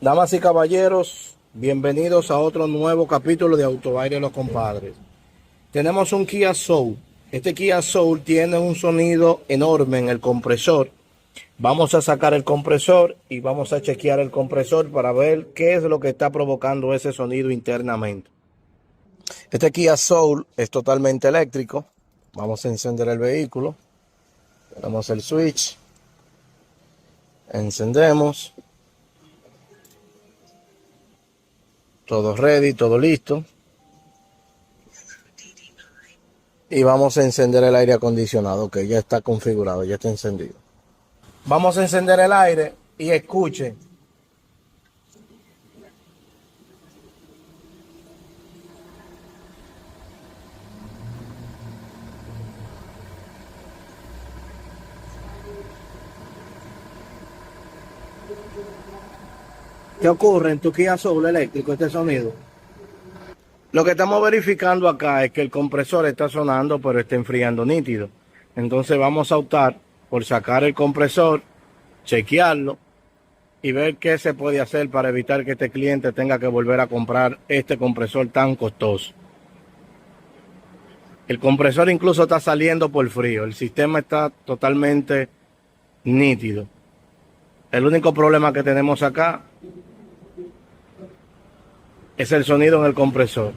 Damas y caballeros, bienvenidos a otro nuevo capítulo de Autoaire Los Compadres. Tenemos un Kia Soul. Este Kia Soul tiene un sonido enorme en el compresor. Vamos a sacar el compresor y vamos a chequear el compresor para ver qué es lo que está provocando ese sonido internamente. Este Kia Soul es totalmente eléctrico. Vamos a encender el vehículo. Damos el switch. Encendemos. Todo ready, todo listo. Y vamos a encender el aire acondicionado, que ya está configurado, ya está encendido. Vamos a encender el aire y escuchen. ¿Qué ocurre en tu Kia Soul eléctrico este sonido? Lo que estamos verificando acá es que el compresor está sonando, pero está enfriando nítido. Entonces vamos a optar por sacar el compresor, chequearlo y ver qué se puede hacer para evitar que este cliente tenga que volver a comprar este compresor tan costoso. El compresor incluso está saliendo por frío. El sistema está totalmente nítido. El único problema que tenemos acá es el sonido en el compresor.